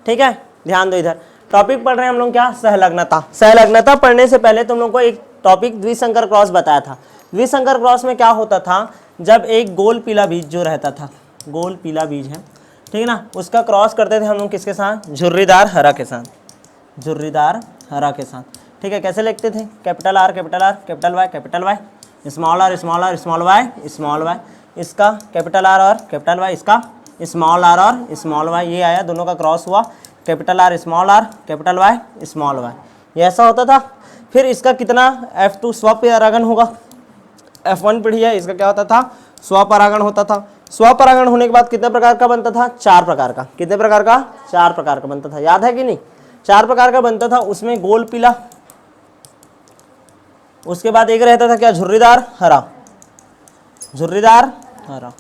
ठीक है, ध्यान दो इधर टॉपिक पढ़ रहे हैं हम लोग क्या, सहलग्नता। सहलग्नता पढ़ने से पहले तुम लोग को एक टॉपिक द्विसंकर क्रॉस बताया था। द्विसंकर क्रॉस में क्या होता था, जब एक गोल पीला बीज जो रहता था, गोल पीला बीज है, ठीक है ना, उसका क्रॉस करते थे हम लोग किसके साथ, झुर्रीदार हरा के साथ, झुर्रीदार हरा के साथ। ठीक है, कैसे लिखते थे, capital R capital R capital Y, small R small R small Y, इसका कैपिटल आर और कैपिटल वाई, इसका स्मॉल आर और स्मॉल वाई, ये आया, दोनों का क्रॉस हुआ, capital R small R capital Y small Y, ये ऐसा होता था। फिर इसका कितना F2 स्वपरागण होगा, F1 पीढ़ी है, इसका क्या होता था, स्वपरागण होता था। स्वपरागण होने के बाद कितने प्रकार का बनता था, 4 प्रकार का। कितने प्रकार का, 4 प्रकार का बनता था, याद है कि नहीं, 4 प्रकार का बनता था। उसमें गोल पीला, उसके बाद एक रहता था क्या, झुर्रीदार हरा, झुर्रीदार हरा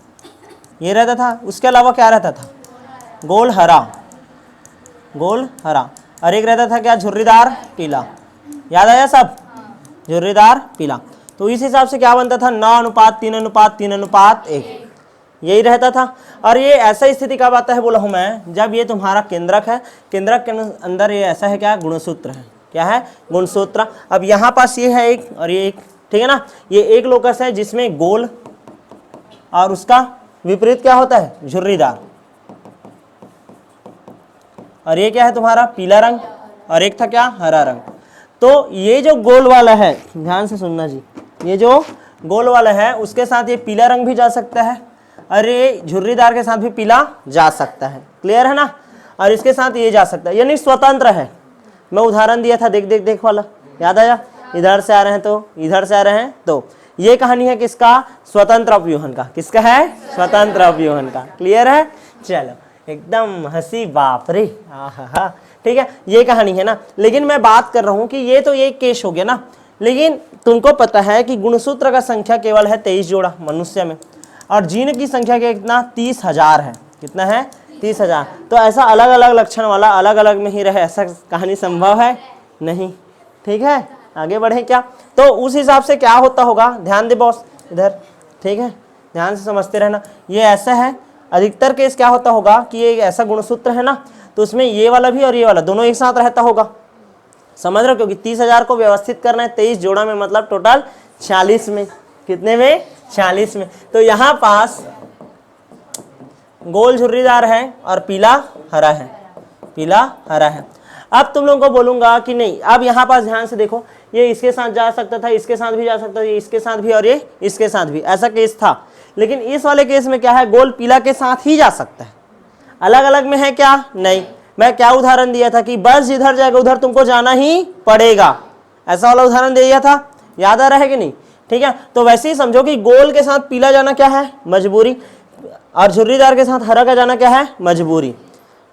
ये रहता था। उसके अलावा क्या रहता था, गोल हरा, गोल हरा, और एक रहता था क्या, झुर्रीदार पीला। याद आया सब, झुर्रीदार पीला। तो इस हिसाब से क्या बनता था, 9:3:3:1 यही रहता था। और ये ऐसा स्थिति कब आता है बोला हूँ मैं, जब ये तुम्हारा केंद्रक है, केंद्रक के अंदर ये ऐसा है क्या, गुणसूत्र है, क्या है, गुणसूत्र। अब यहाँ पास ये है एक और ये एक, ठीक है ना, ये एक लोकस है जिसमें गोल और उसका विपरीत क्या होता है, झुर्रीदार, और ये क्या है तुम्हारा पीला रंग, और एक था क्या, हरा रंग। तो ये जो गोल वाला है, ध्यान से सुनना जी, ये जो गोल वाला है उसके साथ ये पीला रंग भी जा सकता है, और ये झुर्रीदार के साथ भी पीला जा सकता है, क्लियर है ना, और इसके साथ ये जा सकता है, यानी स्वतंत्र है। मैं उदाहरण दिया था, देख देख देख वाला, याद आया, इधर से आ रहे हैं तो इधर से आ रहे हैं, तो ये कहानी है किसका, स्वतंत्र अपव्यूहन का। किसका है, स्वतंत्र अपव्यूहन का, क्लियर है। चलो एकदम हंसी, बाप रे, हा, ठीक है, ये कहानी है ना। लेकिन मैं बात कर रहा हूं कि ये तो एक केस हो गया ना, लेकिन तुमको पता है कि गुणसूत्र का संख्या केवल है 23 जोड़ा मनुष्य में, और जीन की संख्या कितना, 30,000 है। कितना है, 30,000। तो ऐसा अलग अलग लक्षण वाला अलग अलग में ही रहे, ऐसा कहानी संभव है नहीं, ठीक है। आगे बढ़े क्या, तो उस हिसाब से क्या होता होगा, ध्यान दे बॉस इधर, ठीक है, ध्यान से समझते रहना। ये ऐसा है, अधिकतर केस क्या होता होगा कि ये ऐसा गुणसूत्र है ना, तो उसमें ये वाला भी और ये वाला दोनों एक साथ रहता होगा, समझ रहे हो, क्योंकि 30,000 को व्यवस्थित करना है 23 जोड़ा में, मतलब टोटल 46 में, कितने में, 46 में। तो यहाँ पास गोल झुर्रीदार है और पीला हरा है, पीला हरा है। अब तुम लोगों को बोलूंगा कि नहीं, अब यहाँ पास ध्यान से देखो, ये इसके साथ जा सकता था, इसके साथ भी जा सकता था, ये इसके साथ भी और ये इसके साथ भी, ऐसा केस था। लेकिन इस वाले केस में क्या है, गोल पीला के साथ ही जा सकता है, अलग अलग में है क्या, नहीं। मैं क्या उदाहरण दिया था कि बस जिधर जाएगा उधर तुमको जाना ही पड़ेगा, ऐसा वाला उदाहरण दे दिया था, याद आ रहा है कि नहीं, ठीक है। तो वैसे ही समझो कि गोल के साथ पीला जाना क्या है, मजबूरी, और झुर्रीदार के साथ हरा का जाना क्या है, मजबूरी,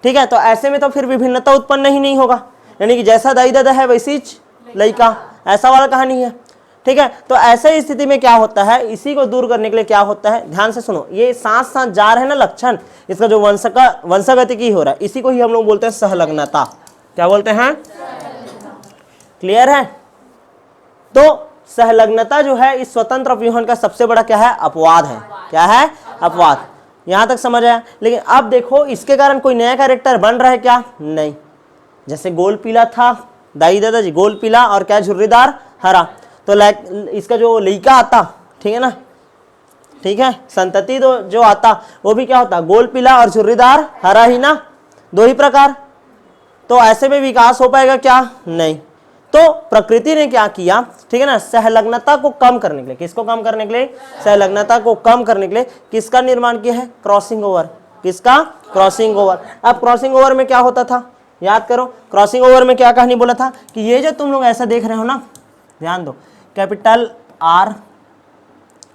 ठीक है। तो ऐसे में तो फिर विभिन्नता उत्पन्न ही नहीं होगा, यानी कि जैसा दाई दादा है वैसी लड़का, ऐसा वाला कहानी है, ठीक है। तो ऐसे स्थिति में क्या होता है, इसी को दूर करने के लिए क्या होता है, ध्यान से सुनो, ये साथ साथ जा रहे हैं ना लक्षण, इसका जो वंशागतिकी हो रहा है, इसी को ही हम लोग बोलते हैं सहलग्नता। क्या बोलते हैं, क्लियर है। तो सहलग्नता जो है इस स्वतंत्र अपव्यूहन का सबसे बड़ा क्या है, अपवाद है। क्या है, अपवाद। यहां तक समझ आया। लेकिन अब देखो इसके कारण कोई नया कैरेक्टर बन रहा है क्या, नहीं। जैसे गोल पीला था, दाई दादा जी, गोल पीला और क्या, झुर्रीदार हरा, तो इसका जो लड़का आता, ठीक है ना, ठीक है, संतति जो आता वो भी क्या होता, गोल पीला और झुर्रीदार हरा ही ना, दो ही प्रकार। तो ऐसे में विकास हो पाएगा क्या, नहीं। तो प्रकृति ने क्या किया, ठीक है ना, सहलग्नता को कम करने के लिए, किसको कम करने के लिए, सहलग्नता को कम करने के लिए किसका निर्माण किया है, क्रॉसिंग ओवर। किसका, क्रॉसिंग ओवर। अब क्रॉसिंग ओवर में क्या होता था, याद करो, क्रॉसिंग ओवर में क्या कहानी बोला था कि ये जो तुम लोग ऐसा देख रहे हो ना, ध्यान दो, कैपिटल आर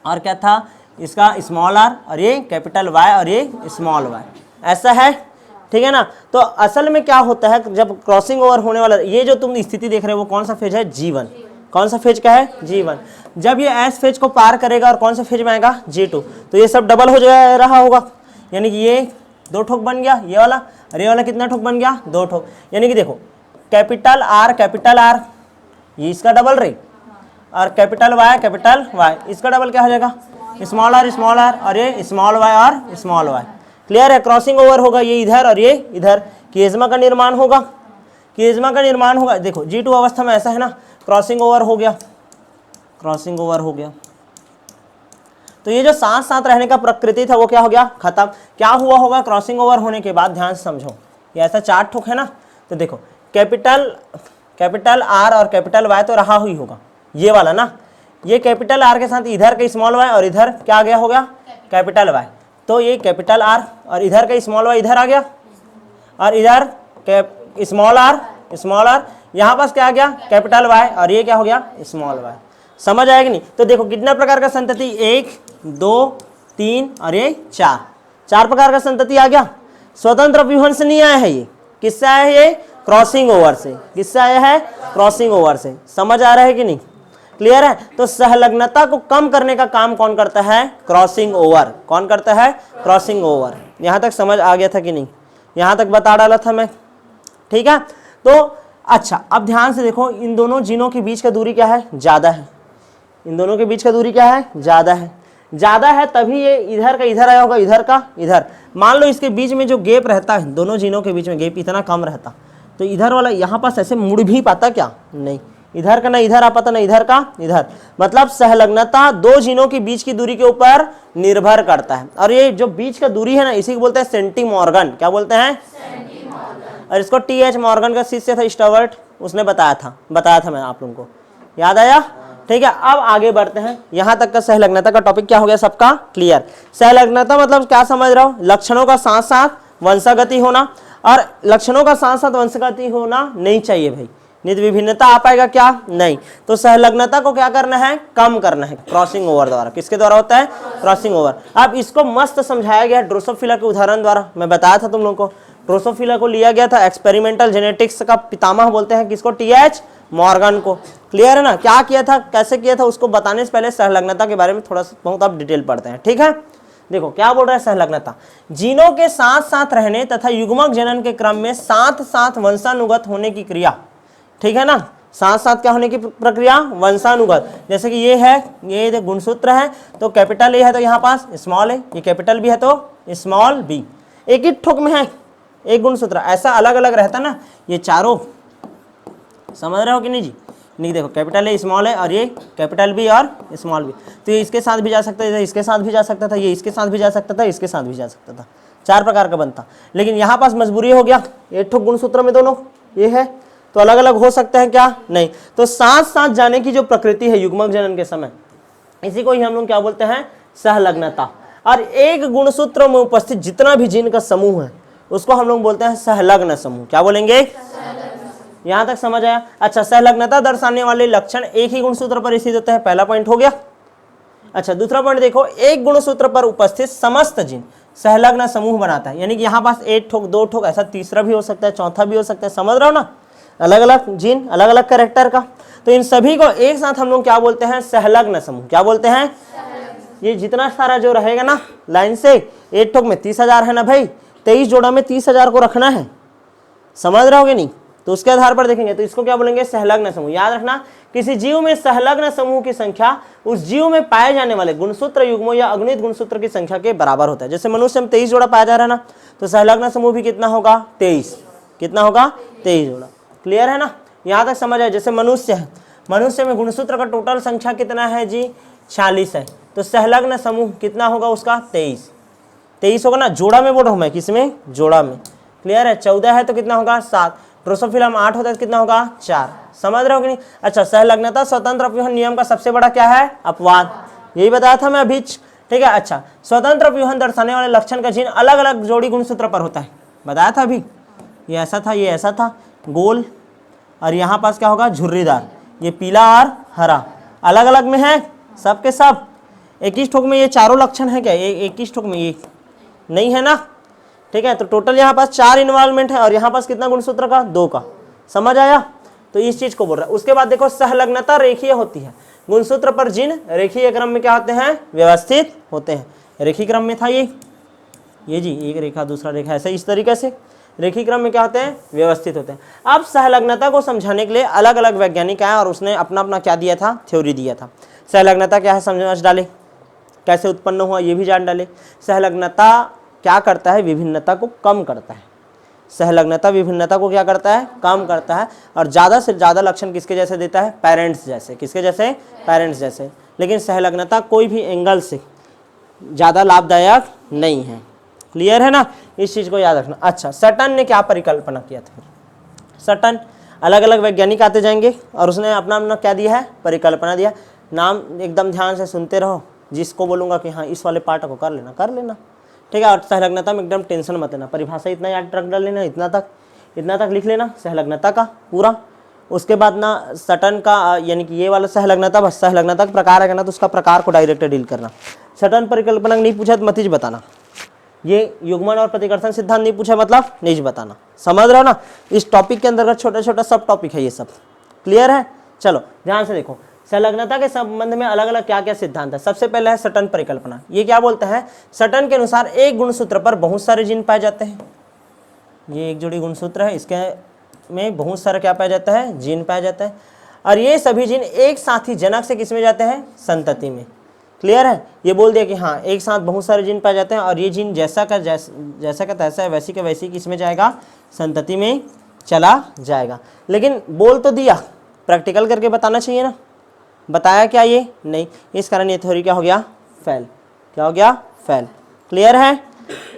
और क्या था इसका स्मॉल आर, और ये कैपिटल वाई और ये स्मॉल वाई, ऐसा है, ठीक है ना। तो असल में क्या होता है, जब क्रॉसिंग ओवर होने वाला, ये जो तुम स्थिति देख रहे हो वो कौन सा फेज है, G1। कौन सा फेज का है, G1। जब ये एस फेज को पार करेगा और कौन सा फेज में आएगा, G2, तो ये सब डबल हो जा रहा होगा, यानी कि ये 2 ठोक बन गया, ये वाला, और ये वाला कितना ठोक बन गया, 2 ठोक। यानी कि देखो कैपिटल आर ये इसका डबल रही, और कैपिटल वाई इसका डबल क्या हो जाएगा, स्मॉल आर और ये स्मॉल वाई और स्मॉल वाई, क्लियर है। क्रॉसिंग ओवर होगा ये इधर और ये इधर, किएज्मा का निर्माण होगा, किएज्मा का निर्माण होगा। देखो G2 अवस्था में ऐसा है ना, क्रॉसिंग ओवर हो गया, क्रॉसिंग ओवर हो गया, तो ये जो साथ साथ रहने का प्रकृति था वो क्या हो गया, खत्म। क्या हुआ होगा क्रॉसिंग ओवर होने के बाद, ध्यान से समझो, ये ऐसा 4 ठोक है ना, तो देखो कैपिटल आर और कैपिटल वाई तो रहा ही होगा, ये वाला ना, ये कैपिटल आर के साथ इधर का स्मॉल वाई और इधर क्या आ गया होगा कैपिटल वाई, तो ये कैपिटल आर और इधर का स्मॉल वाई इधर आ गया और इधर स्मॉल आर, यहाँ पास क्या आ गया कैपिटल वाई और ये क्या हो गया स्मॉल वाई। समझ आएगा नहीं? तो देखो कितना प्रकार का संतति, 1 2 3 और ये 4 प्रकार का संतति आ गया। स्वतंत्र व्यूहन से नहीं आया है, ये किससे आया है, ये क्रॉसिंग ओवर से। किससे आया है, क्रॉसिंग ओवर से। समझ आ रहा है कि नहीं, क्लियर है? तो सहलग्नता को कम करने का काम कौन करता है, क्रॉसिंग ओवर। कौन करता है, क्रॉसिंग ओवर। यहां तक समझ आ गया था कि नहीं, यहां तक बता डाला था मैं, ठीक है? तो अच्छा अब ध्यान से देखो, इन दोनों जीनों के बीच का दूरी क्या है, ज्यादा है। इन दोनों के बीच का दूरी क्या है, ज्यादा है। ज्यादा है तभी ये इधर का इधर आया होगा, इधर का इधर। मान लो इसके बीच में जो गैप रहता है, दोनों जीनों के बीच में गैप इतना कम रहता, तो इधर वाला यहाँ पास ऐसे मुड़ भी पाता क्या, नहीं। इधर का ना इधर आ पाता, ना इधर का इधर। मतलब सहलग्नता दो जीनों के बीच की दूरी के ऊपर निर्भर करता है। और ये जो बीच का दूरी है ना, इसी को बोलते हैं सेंटीमॉर्गन। क्या बोलते हैं, और इसको टी.एच. मॉर्गन का शिष्य था स्टुअर्ट, उसने बताया था मैं आप लोगों को, याद आया? ठीक है, अब आगे बढ़ते हैं। यहां तक का सहलग्नता का टॉपिक क्या हो गया सबका क्लियर। सहलग्नता मतलब क्या समझ रहा हो, लक्षणों का साथ साथ वंशागति होना। और लक्षणों का साथ साथ वंशागति होना नहीं चाहिए भाई, नहीं तो विभिन्नता आ पाएगा क्या, नहीं। तो सहलग्नता को क्या करना है, कम करना है क्रॉसिंग ओवर द्वारा। किसके द्वारा होता है, क्रॉसिंग ओवर। अब इसको मस्त समझाया गया ड्रोसोफिला के उदाहरण द्वारा। मैं बताया था तुम लोगों को, ड्रोसोफिला को लिया गया था एक्सपेरिमेंटल जेनेटिक्स का पितामह बोलते हैं किसको, टी.एच. मॉर्गन को। क्लियर है ना, क्या किया था, कैसे किया था, उसको बताने से पहले सहलग्नता के बारे में थोड़ा सा बहुत आप डिटेल पढ़ते हैं, ठीक है? देखो क्या बोल रहा है सहलग्नता, जीनों के साथ साथ रहने तथा युग्मक जनन के क्रम में साथ साथ वंशानुगत होने की क्रिया। ठीक है ना, साथ साथ क्या होने की प्रक्रिया, वंशानुगत। जैसे कि ये है, ये गुणसूत्र है, तो कैपिटल ए है तो यहाँ पास स्मॉल ए, ये कैपिटल बी है तो स्मॉल बी। एक ही ठोक में है एक गुणसूत्र, ऐसा अलग अलग रहता ना ये चारों। समझ रहे हो कि नहीं जी? नहीं, देखो कैपिटल ए स्मॉल है और ये कैपिटल बी और स्मॉल बी, तो ये इसके साथ भी जा सकता था, इसके साथ भी जा सकता था, ये इसके साथ भी जा सकता था, इसके साथ भी जा सकता था। 4 प्रकार का बनता। लेकिन यहाँ पास मजबूरी हो गया, एक ठोक गुणसूत्र में दोनों ये है, तो अलग अलग हो सकते हैं क्या, नहीं। तो साथ साथ जाने की जो प्रकृति है युग्मक जनन के समय, इसी को ही हम लोग क्या बोलते हैं, सहलग्नता। और एक गुणसूत्र में उपस्थित जितना भी जीन का समूह है उसको हम लोग बोलते हैं सहलग्न समूह। क्या बोलेंगे, यहां तक समझ आया? अच्छा, सहलग्नता दर्शाने वाले लक्षण एक ही गुणसूत्र पर स्थित होते हैं, पहला पॉइंट हो गया। अच्छा, दूसरा पॉइंट देखो, एक गुणसूत्र पर उपस्थित समस्त जीन सहलग्न समूह बनाता है। यानी कि यहाँ पास 1 ठोक 2 ठोक, ऐसा तीसरा भी हो सकता है, चौथा भी हो सकता है। समझ रहे हो ना, अलग अलग जीन, अलग अलग कैरेक्टर का। तो इन सभी को एक साथ हम लोग क्या बोलते हैं, सहलग्न समूह। क्या बोलते हैं, ये जितना सारा जो रहेगा ना लाइन से, 1 ठोक में 30,000 है ना भाई, 23 जोड़ा में 30,000 को रखना है। समझ रहे होगे नहीं? तो उसके आधार पर देखेंगे तो इसको क्या बोलेंगे, सहलग्न समूह। याद रखना, किसी जीव में सहलग्न समूह की संख्या उस जीव में पाए जाने वाले गुणसूत्र युग्मों या अगुणित गुणसूत्र की संख्या के बराबर होता है। जैसे मनुष्य में 23 जोड़ा पाया जा रहा है ना, तो सहलग्न समूह भी कितना होगा, 23। कितना होगा, 23 जोड़ा। क्लियर है ना, यहाँ तक समझ आए? जैसे मनुष्य है, मनुष्य में गुणसूत्र का टोटल संख्या कितना है जी, 40 है, तो सहलग्न समूह कितना होगा उसका, 23 होगा ना। जोड़ा में बोल रहा हूँ मैं, किसमें, जोड़ा में। क्लियर है? 14 है तो कितना होगा, 7। ड्रोसोफिला में 8 होता है तो कितना होगा, 4। समझ रहे हो कि नहीं? अच्छा, सहलग्नता स्वतंत्र व्यूहन नियम का सबसे बड़ा क्या है, अपवाद। यही बताया था मैं अभी, ठीक है? अच्छा, स्वतंत्र व्यूहन दर्शाने वाले लक्षण का जीन अलग अलग जोड़ी गुणसूत्र पर होता है, बताया था अभी। ये ऐसा था, ये ऐसा था गोल, और यहाँ पास क्या होगा, झुर्रीदार। ये पीला और हरा अलग अलग में है, सब के सब। 21 ठोक में ये चारों लक्षण है क्या, 21 ठोक में ये नहीं है ना, ठीक है? तो टोटल यहाँ पास 4 इन्वॉल्वमेंट है, और यहाँ पास कितना गुणसूत्र का, 2 का। समझ आया? तो इस चीज को बोल रहा है। उसके बाद देखो, सहलग्नता रेखीय होती है। गुणसूत्र पर जीन रेखीय क्रम में क्या होते हैं, व्यवस्थित होते हैं। रेखीय क्रम में था ये जी, एक रेखा दूसरा रेखा, ऐसे इस तरीके से रेखीय क्रम में क्या होते हैं, व्यवस्थित होते हैं। अब सहलग्नता को समझाने के लिए अलग अलग वैज्ञानिक आए और उसने अपना अपना क्या दिया था, थ्योरी दिया था। सहलग्नता क्या है समझ डाले, कैसे उत्पन्न हुआ ये भी जान डाले। सहलग्नता क्या करता है, विभिन्नता को कम करता है। सहलग्नता विभिन्नता को क्या करता है, कम करता है, और ज़्यादा से ज़्यादा लक्षण किसके जैसे देता है, पेरेंट्स जैसे। किसके जैसे, पेरेंट्स जैसे। लेकिन सहलग्नता कोई भी एंगल से ज़्यादा लाभदायक नहीं है। क्लियर है ना, इस चीज़ को याद रखना। अच्छा, सटन ने क्या परिकल्पना किया था? सटन, अलग अलग वैज्ञानिक आते जाएंगे और उसने अपना अपना क्या दिया है, परिकल्पना दिया। नाम एकदम ध्यान से सुनते रहो, जिसको बोलूँगा कि हाँ इस वाले पार्ट को कर लेना, ठीक है। और सहलग्नता में एकदम टेंशन मत लेना, परिभाषा इतना याद रख डाल लेना, इतना तक लिख लेना सहलग्नता का पूरा। उसके बाद ना सटन का यानी कि ये वाला सहलग्नता, बस सहलग्नता का प्रकार है ना, तो उसका प्रकार को डायरेक्ट डील करना। सटन परिकल्पना नहीं पूछा तो मत ही बताना। ये युग्मन और प्रतिकर्षण सिद्धांत नहीं पूछा मतलब नहीं बताना। समझ रहे हो ना, इस टॉपिक के अंतर्गत छोटा छोटा सब टॉपिक है ये सब। क्लियर है? चलो ध्यान से देखो, संलग्नता के संबंध में अलग अलग क्या क्या सिद्धांत है। सबसे पहले है सटन परिकल्पना। ये क्या बोलता है, सटन के अनुसार एक गुणसूत्र पर बहुत सारे जीन पाए जाते हैं। ये एक जोड़ी गुणसूत्र है, इसके में बहुत सारा क्या पाया जाता है, जीन पाया जाता है, और ये सभी जीन एक साथ ही जनक से किसमें जाते हैं, संतति में। क्लियर है? ये बोल दिया कि हाँ एक साथ बहुत सारे जीन पाए जाते हैं, और ये जीन जैसा का तैसा है, वैसी का वैसी किसमें जाएगा, संतति में चला जाएगा। लेकिन बोल तो दिया, प्रैक्टिकल करके बताना चाहिए ना। बताया क्या ये नहीं, इस कारण ये थ्योरी क्या हो गया, फेल। क्या हो गया, फेल। क्लियर है?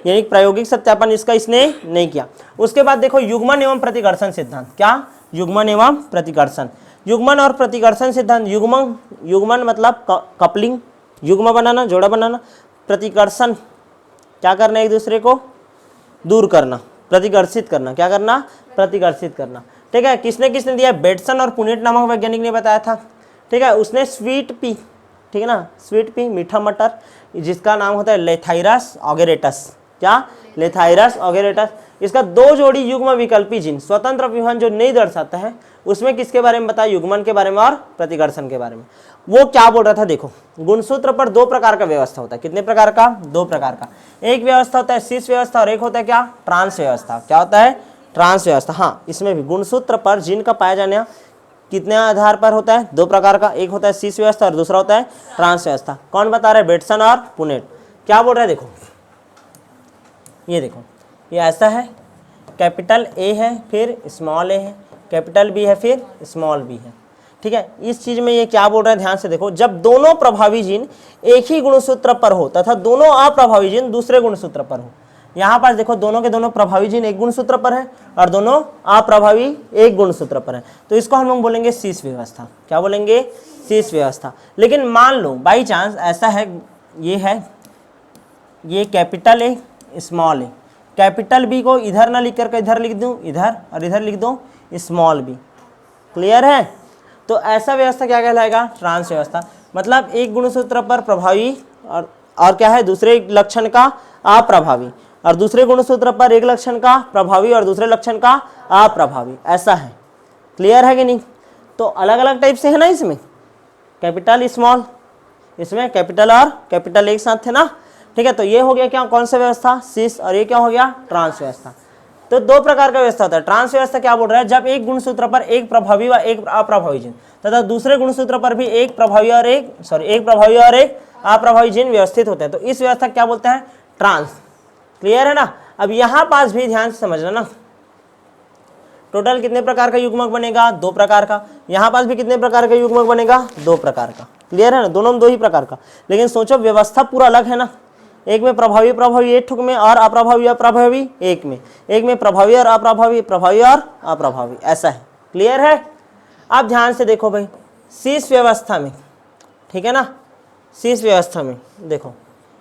यानी प्रायोगिक सत्यापन इसका इसने नहीं किया। उसके बाद देखो युग्मन एवं प्रतिकर्षण सिद्धांत। क्या? युग्मन एवं प्रतिकर्षण। युग्मन और प्रतिकर्षण सिद्धांत। युग्मन मतलब कपलिंग, युग्म बनाना, जोड़ा बनाना। प्रतिकर्षण क्या करना, एक दूसरे को दूर करना, प्रतिकर्षित करना। क्या करना, प्रतिकर्षित करना। ठीक है, किसने किसने दिया, बेटसन और पुनेट नामक वैज्ञानिक ने बताया था। ठीक है, उसने स्वीट पी, ठीक है ना, स्वीट पी मीठा मटर, जिसका नाम होता है लेथाइरस ऑगेरेटस। क्या? लेथाइरस ऑगेरेटस। इसका दो जोड़ी युग्म विकल्पी जीन स्वतंत्र विवहन जो नहीं दर्शाता है, उसमें किसके बारे में बताया, युग्मन के बारे में और प्रतिकर्षण के बारे में। वो क्या बोल रहा था, देखो गुणसूत्र पर दो प्रकार का व्यवस्था होता है। कितने प्रकार का, दो प्रकार का। एक व्यवस्था होता है सिस व्यवस्था और एक होता है क्या, ट्रांस व्यवस्था। क्या होता है, ट्रांस व्यवस्था। हाँ, इसमें भी गुणसूत्र पर जीन का पाया जाने कितने आधार पर होता है, दो प्रकार का। एक होता है सिस व्यवस्था और दूसरा होता है ट्रांस व्यवस्था। कौन बता रहा है, बेटसन और पुनेट। क्या बोल रहा है, देखो ये देखो, ये ऐसा है, कैपिटल ए है फिर स्मॉल ए है, कैपिटल बी है फिर स्मॉल बी है। ठीक है, इस चीज में ये क्या बोल रहा है, ध्यान से देखो। जब दोनों प्रभावी जीन एक ही गुणसूत्र पर हो तथा दोनों अप्रभावी जीन दूसरे गुणसूत्र पर हो। यहाँ पर देखो दोनों के दोनों प्रभावी जीन एक गुणसूत्र पर है और दोनों अप्रभावी एक गुणसूत्र पर है, तो इसको हम लोग बोलेंगे सिस व्यवस्था। क्या बोलेंगे, सिस व्यवस्था। लेकिन मान लो बाई चांस ऐसा है, ये capital A small A, capital B को इधर ना लिख करके इधर लिख दूं, इधर और इधर लिख दूं स्मॉल बी। क्लियर है? तो ऐसा व्यवस्था क्या कहलाएगा, ट्रांस व्यवस्था। मतलब एक गुणसूत्र पर प्रभावी और क्या है, दूसरे लक्षण का अप्रभावी, और दूसरे गुणसूत्र पर एक लक्षण का प्रभावी और दूसरे लक्षण का अप्रभावी, ऐसा है। क्लियर है कि नहीं? तो अलग अलग टाइप से है ना, इसमें कैपिटल स्मॉल, इसमें कैपिटल और कैपिटल एक साथ थे ना। ठीक है, तो ये हो गया क्या, कौन सा व्यवस्था, सिस, और ये क्या हो गया, ट्रांस व्यवस्था। तो दो प्रकार का व्यवस्था होता है। ट्रांस व्यवस्था क्या बोल रहा है, जब एक गुणसूत्र पर एक प्रभावी व एक अप्रभावी जीन तथा दूसरे गुणसूत्र पर भी एक प्रभावी और एक अप्रभावी जीन व्यवस्थित होते हैं, तो इस व्यवस्था क्या बोलते हैं, ट्रांस। क्लियर है ना? अब यहां पास भी ध्यान से समझना ना, टोटल कितने प्रकार का युग्मक बनेगा, दो प्रकार का। यहां पास भी कितने प्रकार का युग्मक बनेगा, दो प्रकार का। क्लियर है ना, दोनों में दो ही प्रकार का। लेकिन सोचो व्यवस्था पूरा अलग है ना, एक में प्रभावी एक ठुक में और अप्रभावी एक में, एक में प्रभावी और अप्रभावी, ऐसा है। क्लियर है? अब ध्यान से देखो भाई, सिस व्यवस्था में, ठीक है ना, सिस व्यवस्था में देखो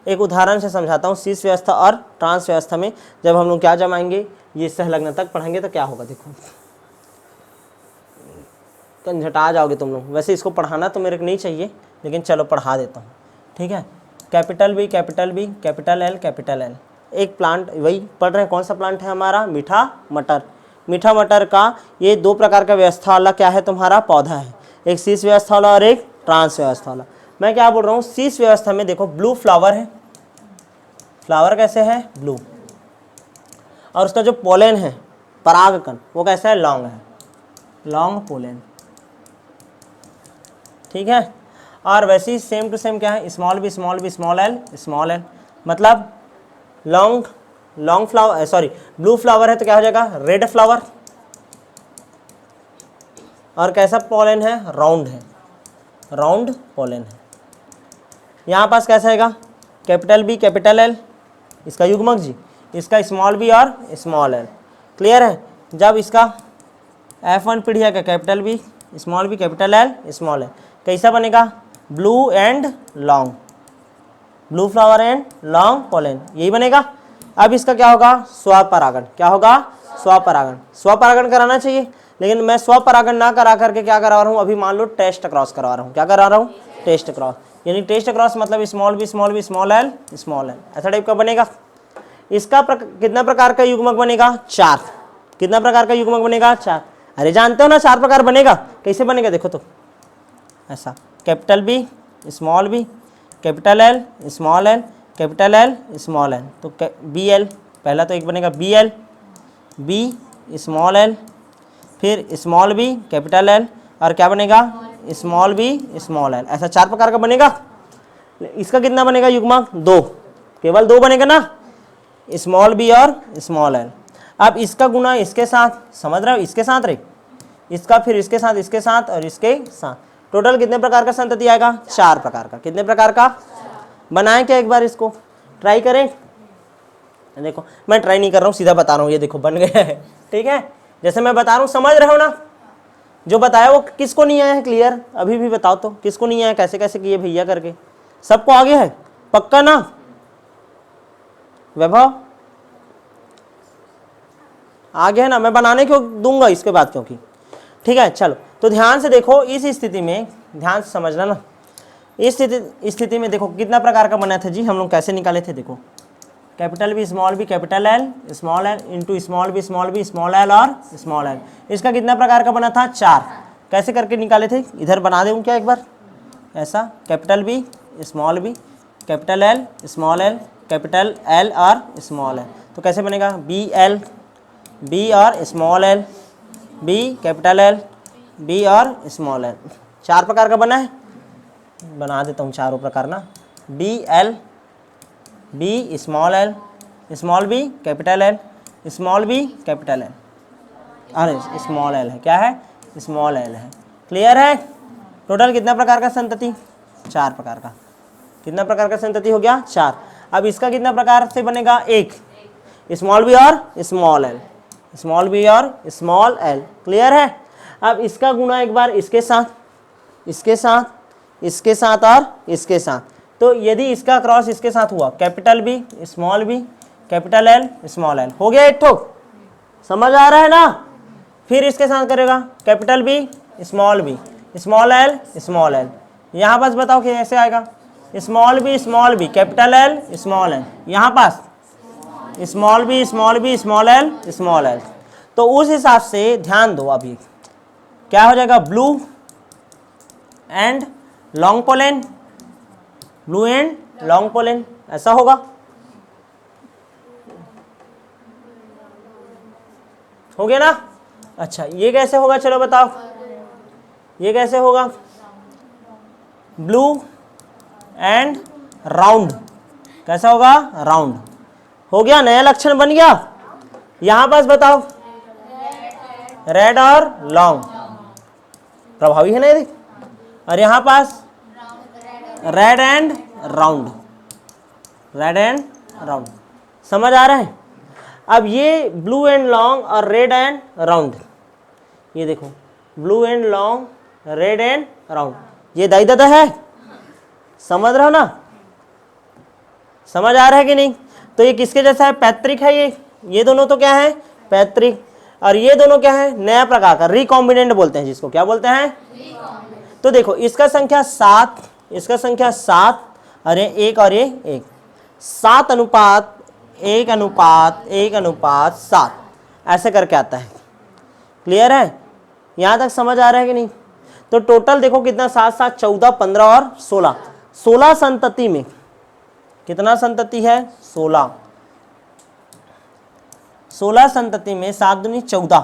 एक उदाहरण से समझाता हूँ। सिस व्यवस्था और ट्रांस व्यवस्था में जब हम लोग क्या जमाएंगे, ये सहलग्न तक पढ़ेंगे तो क्या होगा, देखो कंझटा जाओगे तुम लोग। वैसे इसको पढ़ाना तो मेरे को नहीं चाहिए, लेकिन चलो पढ़ा देता हूँ। ठीक है, कैपिटल बी, कैपिटल एल, एक प्लांट वही पढ़ रहे हैं। कौन सा प्लांट है हमारा, मीठा मटर। मीठा मटर का ये दो प्रकार का व्यवस्था वाला क्या है तुम्हारा, पौधा है, एक सिस व्यवस्था वाला और एक ट्रांस व्यवस्था वाला। मैं क्या बोल रहा हूँ, सिस व्यवस्था में देखो ब्लू फ्लावर है, फ्लावर कैसे है, ब्लू, और उसका जो पोलन है, परागकण, वो कैसा है, लॉन्ग है, लॉन्ग पोलन। ठीक है, और वैसे ही सेम टू सेम क्या है, स्मॉल बी स्मॉल एल, मतलब long long flower, sorry blue flower है तो क्या हो जाएगा रेड फ्लावर। और कैसा पॉलन है, राउंड है, राउंड पॉलन है। यहाँ पास कैसा आएगा, कैपिटल बी कैपिटल एल, इसका युग्मक जी, इसका स्मॉल बी और स्मॉल एल। क्लियर है। जब इसका F1 पीढ़िया का capital B small B capital L small L, कैसा बनेगा, blue and long, blue flower and long pollen, यही बनेगा। अब इसका क्या होगा, स्वपरागण, क्या होगा, स्वपरागण। स्वपरागण कराना चाहिए, लेकिन मैं स्वपरागण ना करा करके क्या करा रहा हूँ, अभी मान लो टेस्ट क्रॉस करवा रहा हूँ। क्या करा रहा हूँ, टेस्ट क्रॉस, यानी टेस्ट क्रॉस मतलब स्मॉल बी स्मॉल एल, ऐसा टाइप का बनेगा। इसका कितना प्रकार का युग्मक बनेगा, 4। कितना प्रकार का युग्मक बनेगा, 4। अरे जानते हो ना 4 प्रकार बनेगा, कैसे बनेगा देखो तो, ऐसा capital B small B capital L small L capital L small L, तो बी एल पहला तो एक बनेगा, B L B small L, फिर स्मॉल बी कैपिटल एल, और क्या बनेगा स्मॉल बी स्मॉल एल, ऐसा 4 प्रकार का बनेगा। इसका कितना बनेगा युग्मक, 2, केवल 2 बनेगा ना, स्मॉल बी और स्मॉल एल। अब इसका गुना इसके साथ, समझ रहे हो, इसके साथ रे, इसका फिर इसके साथ और इसके साथ, टोटल कितने प्रकार का संतति आएगा, 4 प्रकार का। कितने प्रकार का, बनाएं क्या, एक बार इसको ट्राई करें। देखो मैं ट्राई नहीं कर रहा हूँ, सीधा बता रहा हूँ, ये देखो बन गया है। ठीक है, जैसे मैं बता रहा हूँ समझ रहे हो ना, जो बताया वो किसको नहीं आया है, क्लियर, अभी भी बताओ तो किसको नहीं आया, कैसे कैसे किए भैया करके, सबको आगे है पक्का ना, वैभव आगे है ना, मैं बनाने क्यों दूंगा इसके बाद, क्योंकि ठीक है। चलो तो ध्यान से देखो, इस स्थिति में ध्यान से समझना ना, इस स्थिति में देखो कितना प्रकार का बना था जी, हम लोग कैसे निकाले थे, देखो capital B capital L into small B small L और स्मॉल एल, इसका कितना प्रकार का बना था, 4। कैसे करके निकाले थे, इधर बना दूँ क्या एक बार, ऐसा capital B capital L capital L और स्मॉल एल, तो कैसे बनेगा, बी और small L, B capital L B और स्मॉल एल, 4 प्रकार का बना है। बना देता हूँ चारों प्रकार ना, B L B small L small B capital L small B capital L, अरे स्मॉल एल है, क्या है, स्मॉल एल है। क्लियर है। टोटल कितना प्रकार का संतति, 4 प्रकार का। कितना प्रकार का संतति हो गया, 4। अब इसका कितना प्रकार से बनेगा, 1, स्मॉल बी और स्मॉल एल, स्मॉल बी और स्मॉल एल। क्लियर है। अब इसका गुना एक बार इसके साथ और इसके साथ, तो यदि इसका क्रॉस इसके साथ हुआ, capital B capital L small L, हो गया एक ठो, समझ आ रहा है ना। फिर इसके साथ करेगा capital B small L small L, यहाँ पास बताओ कि ऐसे आएगा, small B capital L small L, यहाँ पास स्मॉल बी स्मॉल एल। तो उस हिसाब से ध्यान दो, अभी क्या हो जाएगा, ब्लू एंड लॉन्ग पोलेन, ऐसा होगा। हो गया ना। अच्छा ये कैसे होगा, चलो बताओ, ये कैसे होगा, ब्लू एंड राउंड, कैसा होगा, राउंड। हो गया, नया लक्षण बन गया। यहां पास बताओ, रेड और लॉन्ग, प्रभावी है ना ये। और यहां पास रेड एंड राउंड, समझ आ रहा है। अब ये ब्लू एंड लॉन्ग और रेड एंड राउंड, ये देखो blue and long red and round, ये दाई दादा है, समझ रहे हो ना, समझ आ रहा है कि नहीं। तो ये किसके जैसा है, पैतृक है ये दोनों तो क्या है, पैतृक, और ये दोनों क्या है, नया प्रकार का, रिकॉम्बिनेंट बोलते हैं जिसको, क्या बोलते हैं। तो देखो इसका संख्या 7, इसका संख्या 7, अरे 1 और ये 1, 7 अनुपात 1 अनुपात 1 अनुपात 7, ऐसे करके आता है। क्लियर है, यहां तक समझ आ रहा है कि नहीं। तो टोटल देखो कितना, 7 7 14 15 और 16 संतति में कितना संतति है, 16 संतति में 7 दूनी 14,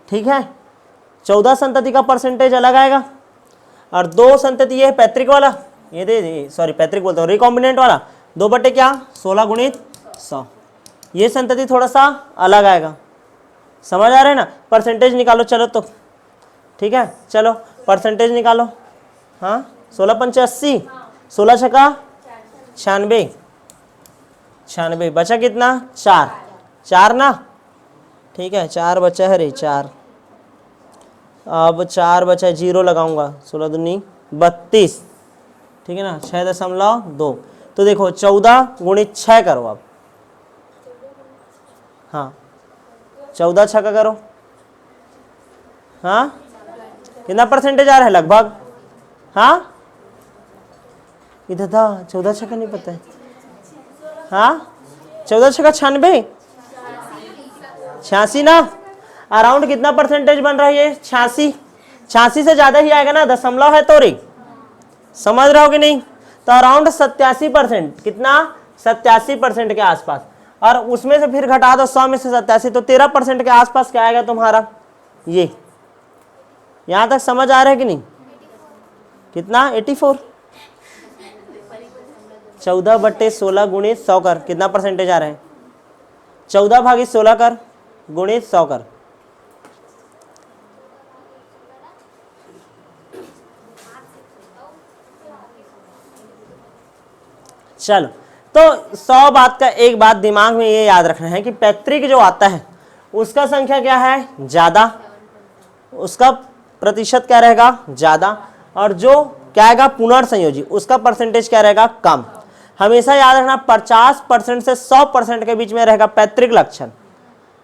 ठीक है। 14 संतति का परसेंटेज अलग आएगा, और 2 संतति ये है पैतृक वाला, ये दे सॉरी पैतृक बोलता हूँ, रिकॉम्बिनेंट वाला, 2 बटे क्या 16 गुणित 100। ये संतति थोड़ा सा अलग आएगा, समझ आ रहा है ना। परसेंटेज निकालो चलो तो, ठीक है चलो परसेंटेज निकालो। हाँ 16 पंचे 80, 16 छक्का 96, 96 बचा कितना 4, 4 ना, ठीक है 4 बचा है रे 4। अब 4 बचा, 0 लगाऊंगा, 16 दूनी 32, ठीक है ना 6.2। तो देखो 14 गुणित 6 करो अब, हाँ 14 छक्का करो, हाँ कितना परसेंटेज आ रहा है लगभग, हाँ इधर था 14 छक्का नहीं पता है, हाँ 14 छक्का 96, 86 ना, अराउंड कितना परसेंटेज बन रहा है ये 86, 86 से ज्यादा ही आएगा ना, दशमलव है तो रे, समझ रहे हो कि नहीं। तो अराउंड 87%, कितना 87% के आसपास, और उसमें से फिर घटा दो 100 में से 87, तो 13% के आसपास क्या आएगा तुम्हारा ये। यहां तक समझ आ रहा है कि नहीं, कितना 84, 14 बटे 16 गुणित 100 कर, कितना परसेंटेज आ रहा है 14 भागित 16 कर गुणित 100 कर, चलो। तो 100 बात का एक बात दिमाग में ये याद रखना है कि पैतृक जो आता है उसका संख्या क्या है ज्यादा, उसका प्रतिशत क्या रहेगा ज्यादा, और जो क्या आएगा पुनर्संयोजी उसका परसेंटेज क्या रहेगा कम। हमेशा याद रखना 50% से 100% के बीच में रहेगा पैतृक लक्षण,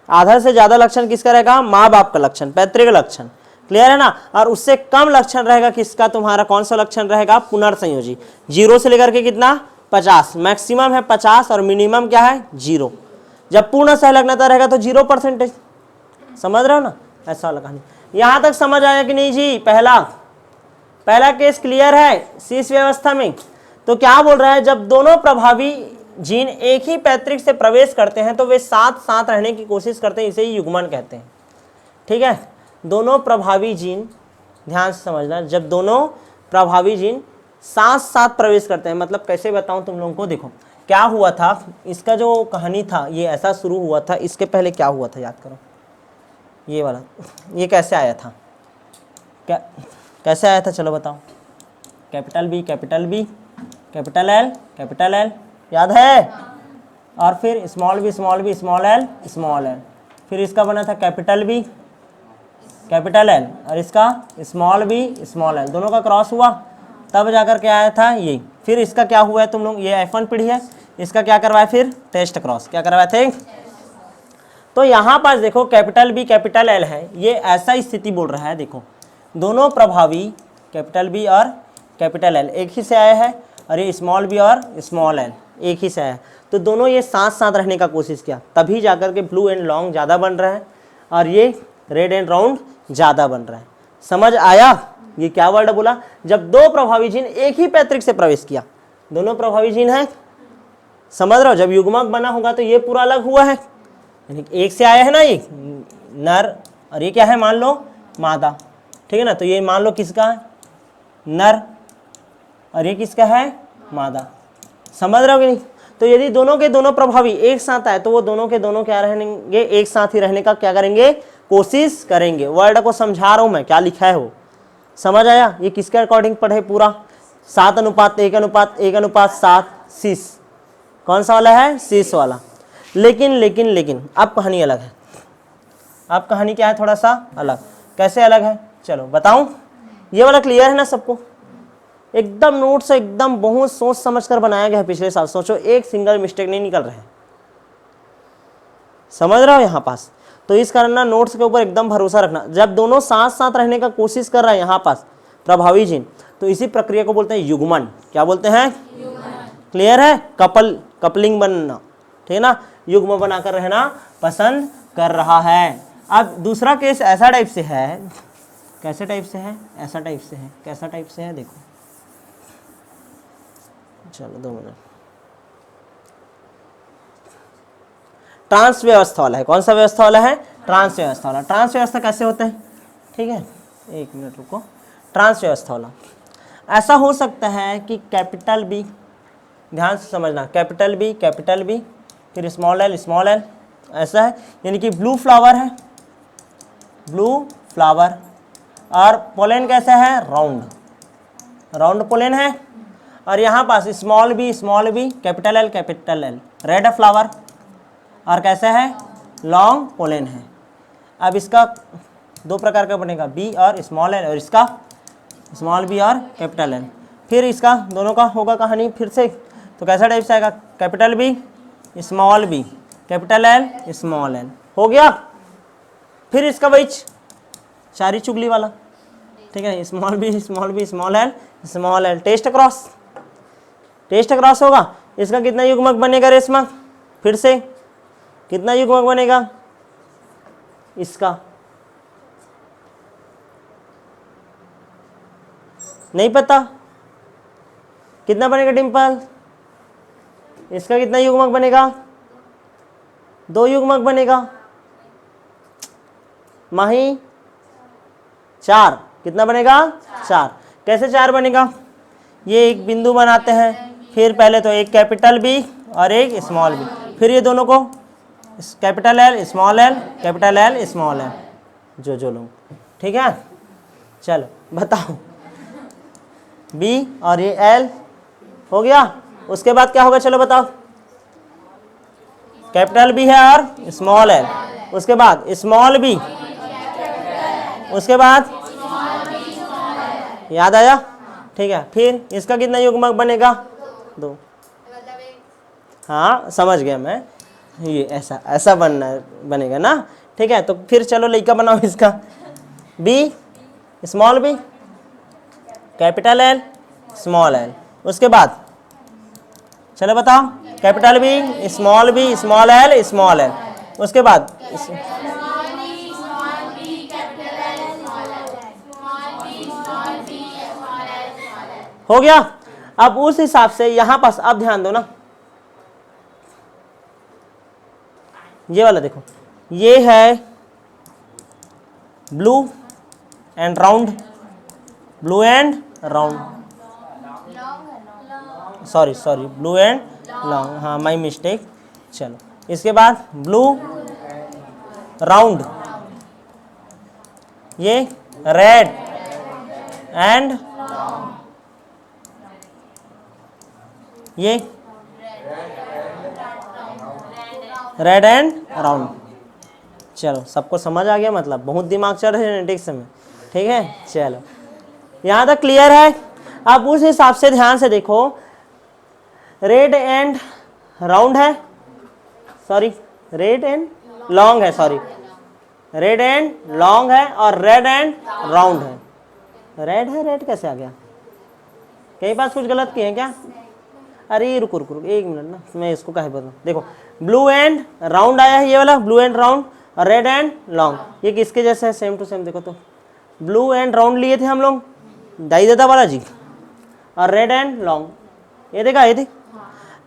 आधा से ज्यादा लक्षण किसका रहेगा माँ बाप का लक्षण, पैतृक लक्षण, क्लियर है ना। और उससे कम लक्षण रहेगा किसका, तुम्हारा कौन सा लक्षण रहेगा पुनर्संयोजी। 0 से लेकर के कितना 50, मैक्सिमम है 50 और मिनिमम क्या है 0। जब पूर्ण सहलग्नता रहेगा तो 0%, समझ रहे हो ना, ऐसा वाला कहानी। यहां तक समझ आया कि नहीं जी। पहला केस क्लियर है शीश व्यवस्था में। तो क्या बोल रहा है, जब दोनों प्रभावी जीन एक ही पैतृक से प्रवेश करते हैं तो वे साथ साथ रहने की कोशिश करते हैं, इसे ही युग्मन कहते हैं, ठीक है। दोनों प्रभावी जीन, ध्यान से समझना, जब दोनों प्रभावी जीन साथ साथ प्रवेश करते हैं, मतलब कैसे बताऊं तुम लोगों को, देखो क्या हुआ था, इसका जो कहानी था ये ऐसा शुरू हुआ था। इसके पहले क्या हुआ था याद करो, ये वाला, ये कैसे आया था, क्या कैसे आया था चलो बताओ। Capital B capital B capital L, याद है, और फिर small B small B small L, फिर इसका बना था कैपिटल बी कैपिटल एल, और इसका स्मॉल बी स्मॉल एल, दोनों का क्रॉस हुआ तब जाकर के आया था ये। फिर इसका क्या हुआ है, तुम लोग ये F1 पीढ़ी है, इसका क्या करवाया फिर टेस्ट क्रॉस, क्या करवाए थे। तो यहाँ पास देखो कैपिटल बी कैपिटल एल है, ये ऐसा स्थिति बोल रहा है, देखो दोनों प्रभावी कैपिटल बी और कैपिटल एल एक ही से आया है, और ये स्मॉल बी और स्मॉल एल एक ही से आया है। तो दोनों ये साथ साथ रहने का कोशिश किया, तभी जाकर के ब्लू एंड लॉन्ग ज़्यादा बन रहा है और ये रेड एंड राउंड ज़्यादा बन रहा है। समझ आया, ये क्या वर्ड बोला, जब दो प्रभावी जीन एक ही पैतृक से प्रवेश किया, दोनों प्रभावी जीन है, समझ रहे हो। जब युग्मक बना होगा तो ये पूरा अलग हुआ है, यानी एक से आया है ना ये नर, और ये क्या है मान लो मादा, ठीक है ना। तो ये मान लो किसका है नर, और ये किसका है मादा, समझ रहे हो कि नहीं। तो यदि दोनों के दोनों प्रभावी एक साथ आए तो वो दोनों के दोनों क्या रहेंगे, एक साथ ही रहने का क्या करेंगे, कोशिश करेंगे। वर्ड को समझा रहा हूं मैं, क्या लिखा है वो समझ आया। ये किसके अकॉर्डिंग पढ़े पूरा, 7:1:1:7 शीश, कौन सा वाला है शीश वाला। लेकिन अब कहानी अलग है, अब कहानी क्या है थोड़ा सा अलग। कैसे अलग है चलो बताऊं। ये वाला क्लियर है ना सबको, एकदम नोट से एकदम बहुत सोच समझ कर बनाया गया है पिछले साल, सोचो एक सिंगल मिस्टेक नहीं निकल रहा है, समझ रहे हो यहाँ पास। तो इस कारण ना नोट्स के ऊपर एकदम भरोसा रखना। जब दोनों साथ साथ रहने का कोशिश कर रहा है यहाँ पास प्रभावी जीन, तो इसी प्रक्रिया को बोलते हैं युग्मन। क्या बोलते हैं, क्लियर है, कपलिंग बनना, ठीक है ना, युग्म बनाकर रहना पसंद कर रहा है। अब दूसरा केस ऐसा टाइप से है, कैसे टाइप से है, ऐसा टाइप से है, कैसा टाइप से है देखो, चलो 2 मिनट। ट्रांस व्यवस्था वाला है, कौन सा व्यवस्था वाला है, ट्रांस व्यवस्था वाला। ट्रांस व्यवस्था कैसे होता है, ठीक है 1 मिनट रुको। ट्रांस व्यवस्था वाला ऐसा हो सकता है कि कैपिटल बी ध्यान से समझना, कैपिटल बी, फिर स्मॉल एल, ऐसा है। यानी कि ब्लू फ्लावर है, ब्लू फ्लावर, और पोलन कैसा है, राउंड पोलन है। और यहाँ पास small B, capital L, red flower, और कैसा है, लॉन्ग पोलन है। अब इसका दो प्रकार का बनेगा, बी और स्मॉल एल, और इसका स्मॉल बी और कैपिटल एल। फिर इसका दोनों का होगा कहानी फिर से, तो कैसा टाइप से आएगा, capital B, capital L, small L, हो गया। फिर इसका वही चारी चुगली वाला, ठीक है, small B, small L, test cross होगा। इसका कितना युग्मक बनेगा रेशमा, फिर से कितना युग्मक बनेगा इसका, नहीं पता कितना बनेगा डिम्पल, इसका कितना युग्मक बनेगा, 2 युग्मक बनेगा। माही 4, कितना बनेगा 4। कैसे 4 बनेगा, ये एक बिंदु बनाते हैं, फिर पहले तो एक कैपिटल बी और एक स्मॉल बी, फिर ये दोनों को capital L, small L, capital L, small L, जो लोग, ठीक है। चलो बताओ, बी और ये एल हो गया। उसके बाद क्या होगा, चलो बताओ, कैपिटल बी है और स्मॉल एल, उसके बाद स्मॉल बी, उसके बाद याद आया, ठीक है। फिर इसका कितना युग्मक बनेगा, 2। हाँ समझ गया मैं, ये ऐसा बनेगा ना, ठीक है। तो फिर चलो लड़का बनाओ इसका, B, small B, capital L, small L, उसके बाद चलो बताओ, capital B, small L, small L, उसके बाद हो गया। अब उस हिसाब से यहां पास अब ध्यान दो ना, ये वाला देखो, ये है blue and round, sorry blue and long, हाँ माई मिस्टेक। चलो इसके बाद ब्लू राउंड, ये रेड एंड, ये रेड एंड राउंड। चलो सबको समझ आ गया, मतलब बहुत दिमाग चल रहा है जेनेटिक्स में, ठीक है। चलो यहाँ तक क्लियर है। अब उस हिसाब से ध्यान से देखो, रेड एंड राउंड है, सॉरी रेड एंड लॉन्ग है, सॉरी रेड एंड लॉन्ग है, और रेड एंड राउंड है। रेड है, रेड कैसे आ गया, कहीं पास कुछ गलत किए हैं क्या, अरे रुको 1 मिनट ना, मैं इसको कहे बताऊँ। देखो ब्लू एंड राउंड आया है, ये वाला ब्लू एंड राउंड, और रेड एंड लॉन्ग, ये किसके जैसे है, सेम टू सेम। देखो तो ब्लू एंड राउंड लिए थे हम लोग, दाई दादा वाला जी, और रेड एंड लॉन्ग, ये देखा, ये देख।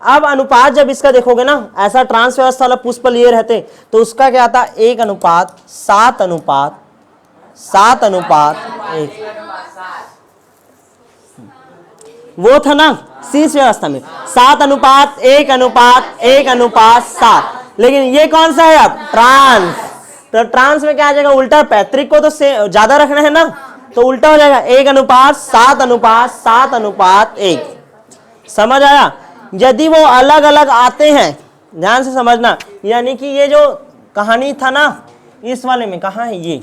अब अनुपात जब इसका देखोगे ना, ऐसा ट्रांस व्यवस्था वाला पुष्प लिए रहते तो उसका क्या आता, 1:7:1, वो था ना शीर्ष व्यवस्था में 7:1:1:7। लेकिन ये कौन सा है अब, ट्रांस। तो ट्रांस में क्या आ जाएगा, उल्टा, पैतृक को तो ज्यादा रखना है ना, तो उल्टा हो जाएगा 1:7:7:1। समझ आया। यदि वो अलग अलग आते हैं, ध्यान से समझना, यानी कि ये जो कहानी था ना इस वाले में, कहाँ है ये,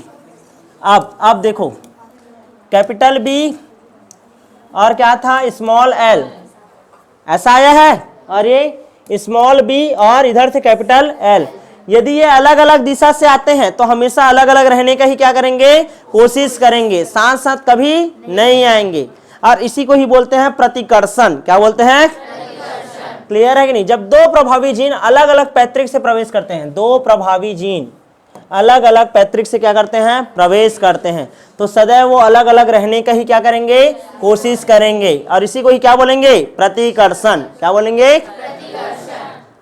अब देखो कैपिटल बी और क्या था, स्मॉल एल, ऐसा आया है, और ये स्मॉल बी और इधर से कैपिटल एल। यदि ये अलग अलग दिशा से आते हैं तो हमेशा अलग अलग रहने का ही क्या करेंगे, कोशिश करेंगे, साथ साथ कभी नहीं आएंगे, और इसी को ही बोलते हैं प्रतिकर्षण। क्या बोलते हैं, क्लियर है कि नहीं। जब 2 प्रभावी जीन अलग अलग पैतृक से प्रवेश करते हैं, 2 प्रभावी जीन अलग अलग पैतृक से क्या करते हैं, प्रवेश करते हैं, तो सदैव वो अलग अलग रहने का ही क्या करेंगे, कोशिश करेंगे, और इसी को ही क्या बोलेंगे, प्रतिकर्षण। क्या बोलेंगे,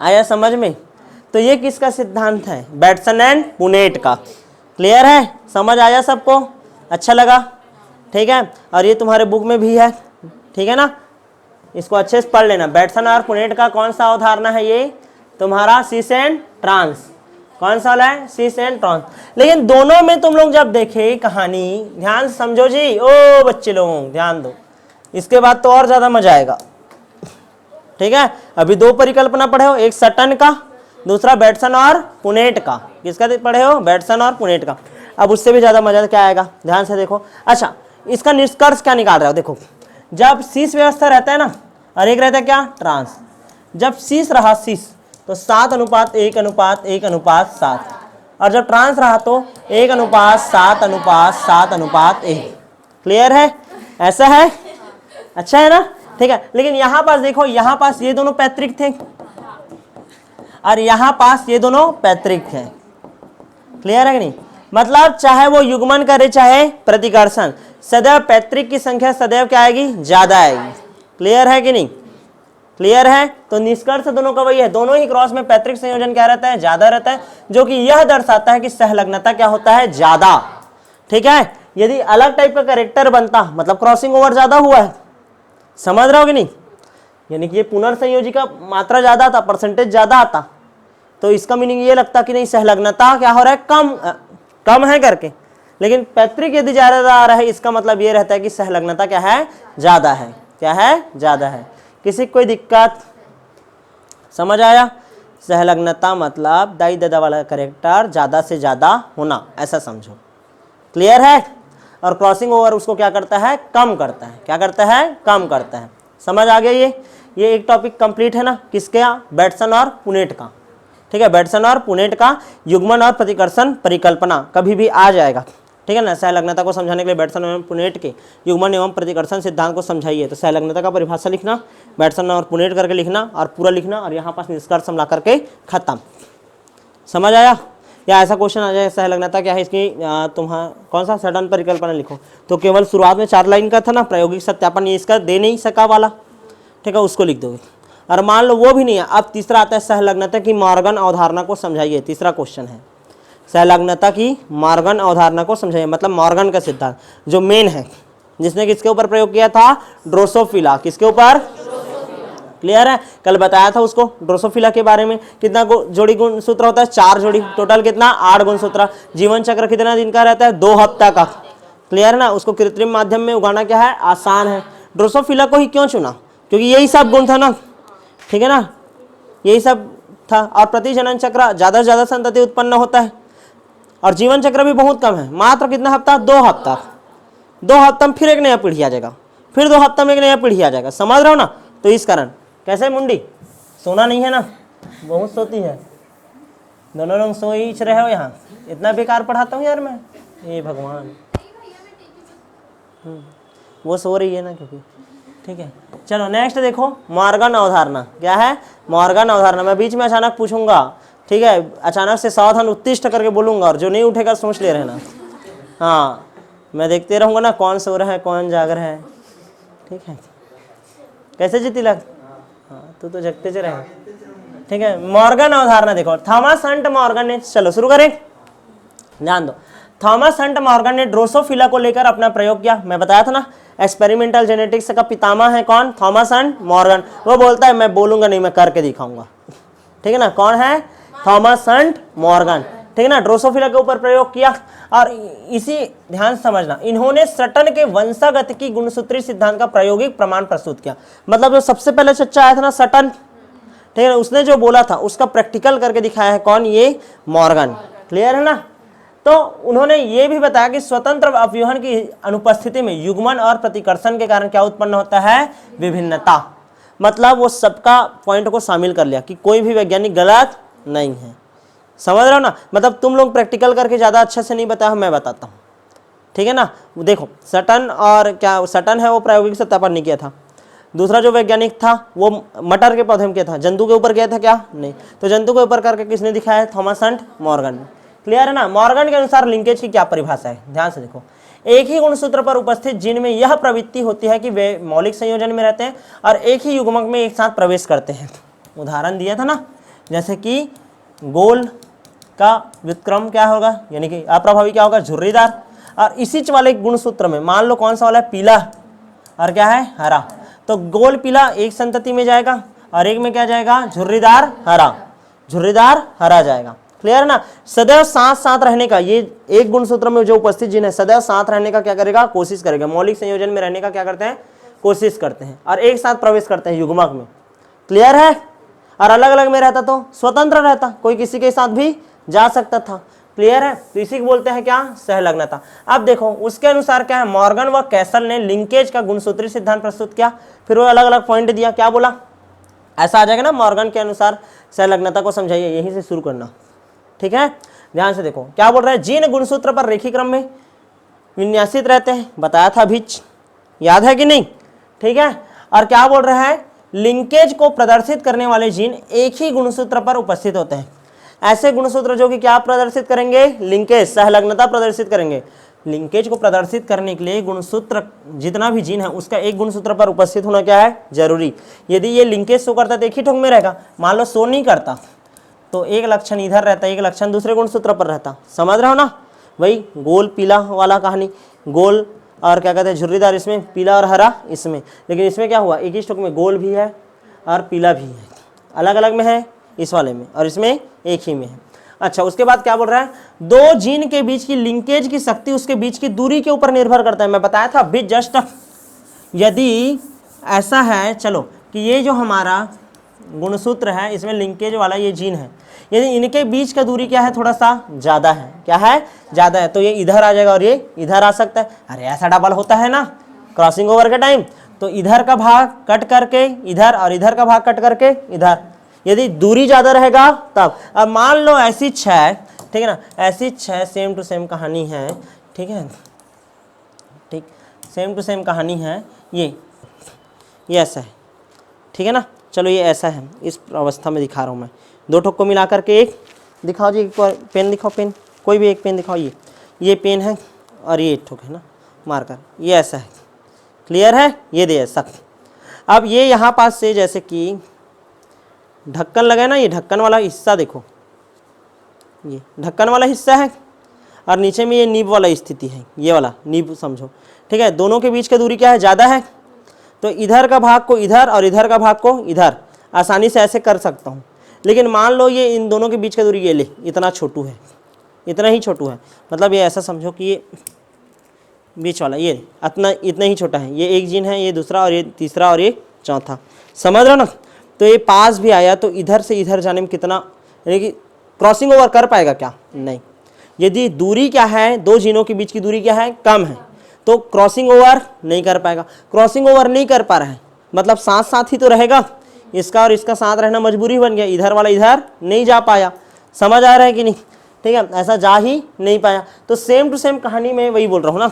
आया समझ में। तो ये किसका सिद्धांत है, बैटसन एंड पुनेट का। क्लियर है, समझ आया सबको, अच्छा लगा, ठीक है। और ये तुम्हारे बुक में भी है, ठीक है ना। इसको अच्छे से पढ़ लेना। बेटसन और पुनेट का कौन सा अवधारणा है? ये तुम्हारा सिस एंड ट्रांस। कौन सा वाला है? Cis and trans. लेकिन दोनों में तुम लोग जब देखे कहानी, ध्यान से समझो जी, ओ बच्चे लोग ध्यान दो, इसके बाद तो और ज्यादा मजा आएगा। ठीक है, अभी दो परिकल्पना पढ़े हो, एक सटन का, दूसरा बेटसन और पुनेट का। किसका पढ़े हो? बेटसन और पुनेट का। अब उससे भी ज्यादा मजा क्या आएगा? ध्यान से देखो। अच्छा, इसका निष्कर्ष क्या निकाल रहे हो? देखो, जब शीश व्यवस्था रहता है ना, और एक रहता है क्या? ट्रांस। जब शीश रहा शीश तो 7:1:1:7, और जब ट्रांस रहा तो 1:7:7:7:1। क्लियर है? ऐसा है? अच्छा है ना? ठीक है। लेकिन यहां पास देखो, यहां पास ये दोनों पैतृक थे और यहां पास ये दोनों पैतृक है। क्लियर है कि नहीं? मतलब चाहे वो युग्मन करे चाहे प्रतिकर्षण, सदैव पैतृक की संख्या सदैव क्या आएगी? ज्यादा आएगी। क्लियर है कि नहीं? क्लियर है? तो निष्कर्ष दोनों का वही है, दोनों ही क्रॉस में पैतृक संयोजन क्या रहता है? ज्यादा रहता है, जो कि यह दर्शाता है कि सहलग्नता क्या होता है? ज्यादा। ठीक है, यदि अलग टाइप का कैरेक्टर बनता, मतलब क्रॉसिंग ओवर ज्यादा हुआ है, समझ रहे हो कि नहीं? यानी कि ये पुनर्संयोजी का मात्रा ज्यादा आता, परसेंटेज ज्यादा आता, तो इसका मीनिंग ये लगता कि नहीं सहलग्नता क्या हो रहा है? कम है करके। लेकिन पैतृक यदि ज्यादा आ रहा है, इसका मतलब ये रहता है कि सहलग्नता क्या है? ज्यादा है। क्या है? ज्यादा है। किसी कोई दिक्कत? समझ आया? सहलग्नता मतलब दाई दादा वाला कैरेक्टर ज्यादा से ज्यादा होना, ऐसा समझो। क्लियर है? और क्रॉसिंग ओवर उसको क्या करता है? कम करता है। क्या करता है? कम करता है। समझ आ गया? ये एक टॉपिक कंप्लीट है ना, किसके? बेटसन और पुनेट का। ठीक है, बेटसन और पुनेट का युग्मन और प्रतिकर्षण परिकल्पना कभी भी आ जाएगा। ठीक है ना? सहलग्नता को समझाने के लिए बेटसन एवं पुनेट के युग्मन एवं प्रतिकर्षण सिद्धांत को समझाइए। तो सहलग्नता का परिभाषा लिखना, बेटसन और पुनेट करके लिखना और पूरा लिखना, और यहाँ पास निष्कर्ष हम ला करके खत्म। समझ आया? या ऐसा क्वेश्चन आ जाए सहलग्नता क्या है इसकी, तुम्हारा कौन सा सटन परिकल्पना लिखो, तो केवल शुरुआत में 4 लाइन का था ना, प्रायोगिक सत्यापन ये इसका दे नहीं सका वाला, ठीक है, उसको लिख दोगे। और मान लो वो भी नहीं है, अब तीसरा आता है सहलग्नता की मॉर्गन अवधारणा को समझाइए। तीसरा क्वेश्चन है सहलग्नता की मॉर्गन अवधारणा को समझाइए, मतलब मॉर्गन का सिद्धांत जो मेन है, जिसने किसके ऊपर प्रयोग किया था? ड्रोसोफिला। किसके ऊपर? क्लियर है? कल बताया था उसको ड्रोसोफिला के बारे में। कितना जोड़ी गुणसूत्र होता है? 4 जोड़ी। टोटल कितना? 8 गुणसूत्र। जीवन चक्र कितना दिन का रहता है? 2 हफ्ता का। क्लियर है ना? उसको कृत्रिम माध्यम में उगाना क्या है? आसान है। ड्रोसोफिला को ही क्यों चुना? क्योंकि यही सब गुण था ना, ठीक है ना, यही सब था। और प्रतिजनन चक्र ज्यादा से ज्यादा संतति उत्पन्न होता है, और जीवन चक्र भी बहुत कम है, मात्र कितना हफ्ता? 2 हफ्ता। 2 हफ्ता में फिर एक नया पीढ़ी आ जाएगा, फिर 2 हफ्ता में एक नया पीढ़ी आ जाएगा। समझ रहे हो ना? तो इस कारण कैसे मुंडी सोना नहीं है ना, बहुत सोती है। दोनों लोग सो ही रहे हो यहाँ, इतना बेकार पढ़ाता हूँ यार मैं, ये भगवान। वो सो रही है ना क्योंकि, ठीक है। चलो नेक्स्ट देखो, मॉर्गन अवधारणा। क्या है? मॉर्गन अवधारणा। मैं बीच में अचानक पूछूंगा, ठीक है, अचानक से सावधान उत्तिष्ठ करके बोलूंगा, और जो नहीं उठेगा सोच ले रहना। हाँ, मैं देखते रहूंगा ना कौन सो रहा है कौन जाग रहा है, ठीक है। कैसे जीती लग? हाँ, तू तो जगते से रहे, ठीक है। मॉर्गन अवधारणा देखो, थॉमस हंट मॉर्गन ने, चलो शुरू करें, ध्यान दो। थॉमस हंट मॉर्गन ने ड्रोसोफिला को लेकर अपना प्रयोग किया। मैं बताया था ना, एक्सपेरिमेंटल जेनेटिक्स का पितामह है कौन? Thomas Hunt Morgan. वो बोलता है मैं बोलूंगा नहीं, मैं करके दिखाऊंगा, ठीक है ना। कौन है? थॉमस हंट मॉर्गन, ठीक है ना। ड्रोसोफिला के ऊपर प्रयोग किया, और इसी ध्यान समझना, इन्होंने सटन के वंशागत की गुणसूत्री सिद्धांत का प्रायोगिक प्रमाण प्रस्तुत किया। मतलब जो सबसे पहले चर्चा आया था ना सटन, ठीक है, उसने जो बोला था उसका प्रैक्टिकल करके दिखाया है कौन? ये मॉर्गन। क्लियर है ना? तो उन्होंने ये भी बताया कि स्वतंत्र अपव्यूहन की अनुपस्थिति में युग्मन और प्रतिकर्षण के कारण क्या उत्पन्न होता है? विभिन्नता। मतलब वो सबका पॉइंट को शामिल कर लिया कि कोई भी वैज्ञानिक गलत नहीं है। समझ रहे हो ना? मतलब तुम लोग प्रैक्टिकल करके ज्यादा अच्छे से नहीं बताया, मैं बताता हूँ, ठीक है ना। देखो सटन, और क्या सटन है वो प्रायोगिक सत्यापन नहीं किया था। दूसरा जो वैज्ञानिक था वो मटर के पौधे में किया था, जंतु के ऊपर किया था क्या? नहीं। तो जंतु के ऊपर करके किसने दिखाया है? Thomas Hunt Morgan. क्लियर है ना? मॉर्गन के अनुसार लिंकेज की क्या परिभाषा है? ध्यान से देखो, एक ही गुणसूत्र पर उपस्थित जिनमें यह प्रवृत्ति होती है कि वे मौलिक संयोजन में रहते हैं और एक ही युग्मक में एक साथ प्रवेश करते हैं। उदाहरण दिया था ना, जैसे कि गोल का व्युत्क्रम क्या होगा, यानी कि अप्रभावी क्या होगा? झुर्रीदार। और इसी वाले गुणसूत्र में मान लो कौन सा वाला है? पीला, और क्या है? हरा। तो गोल पीला एक संतति में जाएगा और एक में क्या जाएगा, झुर्रीदार हरा, झुर्रीदार हरा जाएगा। क्लियर ना। सदैव साथ साथ रहने का, ये एक गुणसूत्र में जो उपस्थित जीन है सदैव साथ रहने का क्या करेगा, कोशिश करेगा, मौलिक संयोजन में रहने का क्या करते हैं, कोशिश करते हैं और एक साथ प्रवेश करते हैं युग्मक में। क्लियर है। और अलग अलग में रहता तो स्वतंत्र रहता, कोई किसी के साथ भी जा सकता था। क्लियर है। तो इसी को बोलते हैं क्या, सहलग्नता। अब देखो उसके अनुसार क्या है, मॉर्गन व कैसल ने लिंकेज का गुणसूत्री सिद्धांत प्रस्तुत किया, फिर वो अलग अलग पॉइंट दिया, क्या बोला, ऐसा आ जाएगा ना, मॉर्गन के अनुसार सहलग्नता को समझाइए, यहीं से शुरू करना। ठीक है, ध्यान से देखो क्या बोल रहे हैं, जीन गुणसूत्र पर रेखी क्रम में विन्यासित रहते हैं, बताया था बीच, याद है कि नहीं। ठीक है, और क्या बोल रहे हैं, लिंकेज को प्रदर्शित करने वाले जीन एक ही गुणसूत्र पर उपस्थित होते हैं। ऐसे गुणसूत्र जो कि क्या प्रदर्शित करेंगे, लिंकेज, सहलग्नता प्रदर्शित करेंगे। लिंकेज को प्रदर्शित करने के लिए गुणसूत्र जितना भी जीन है उसका एक गुणसूत्र पर उपस्थित होना क्या है, जरूरी। यदि ये लिंकेज शो करता है तो एक ही ठोक में रहेगा, मान लो शो नहीं करता तो एक लक्षण इधर रहता, एक लक्षण दूसरे गुणसूत्र पर रहता। समझ रहे हो ना, वही गोल पीला वाला कहानी, गोल और क्या कहते हैं झुर्रीदार इसमें, पीला और हरा इसमें, लेकिन इसमें क्या हुआ, एक ही स्टोक में गोल भी है और पीला भी है, अलग अलग में है इस वाले में और इसमें एक ही में है। अच्छा, उसके बाद क्या बोल रहा है, दो जीन के बीच की लिंकेज की शक्ति उसके बीच की दूरी के ऊपर निर्भर करता है। मैं बताया था अभी जस्ट, यदि ऐसा है चलो कि ये जो हमारा गुणसूत्र है इसमें लिंकेज वाला ये जीन है, यदि इनके बीच का दूरी क्या है, थोड़ा सा ज़्यादा है, क्या है, ज़्यादा है, तो ये इधर आ जाएगा और ये इधर आ सकता है। अरे ऐसा डबल होता है ना क्रॉसिंग ओवर के टाइम, तो इधर का भाग कट करके इधर और इधर का भाग कट करके इधर, यदि दूरी ज़्यादा रहेगा तब। अब मान लो ऐसी 6, ठीक है ना, ऐसी 6 सेम टू सेम कहानी है, ठीक है, ठीक, सेम टू सेम कहानी है, ये ऐसा है, ठीक है ना। चलो ये ऐसा है, इस अवस्था में दिखा रहा हूँ मैं, दो ठोक को मिला करके एक दिखाओ जी, एक पेन दिखाओ, पेन कोई भी एक पेन दिखाओ, ये पेन है और ये एक ठोक है ना मार्कर, ये ऐसा है। क्लियर है, ये दे ऐसा। अब ये यहाँ पास से जैसे कि ढक्कन लगा है ना, ये ढक्कन वाला हिस्सा देखो, ये ढक्कन वाला हिस्सा है और नीचे में ये नीब वाला स्थिति है, ये वाला नीब समझो। ठीक है, दोनों के बीच का दूरी क्या है, ज़्यादा है, तो इधर का भाग को इधर और इधर का भाग को इधर आसानी से ऐसे कर सकता हूँ। लेकिन मान लो ये इन दोनों के बीच का दूरी ये ले, इतना छोटू है, इतना ही छोटू है, मतलब ये ऐसा समझो कि ये बीच वाला ये इतना ही छोटा है, ये एक जीन है, ये दूसरा और ये तीसरा और ये चौथा, समझ रहे हो ना। तो ये पास भी आया तो इधर से इधर जाने में कितना, यानी कि क्रॉसिंग ओवर कर पाएगा क्या, नहीं। यदि दूरी क्या है, दो जीनों के बीच की दूरी क्या है, कम है, तो क्रॉसिंग ओवर नहीं कर पाएगा। क्रॉसिंग ओवर नहीं कर पा रहा है मतलब साथ साथ ही तो रहेगा, इसका और इसका साथ रहना मजबूरी बन गया, इधर वाला इधर नहीं जा पाया। समझ आ रहा है कि नहीं, ठीक है, ऐसा जा ही नहीं पाया। तो सेम टू सेम कहानी में वही बोल रहा हूँ ना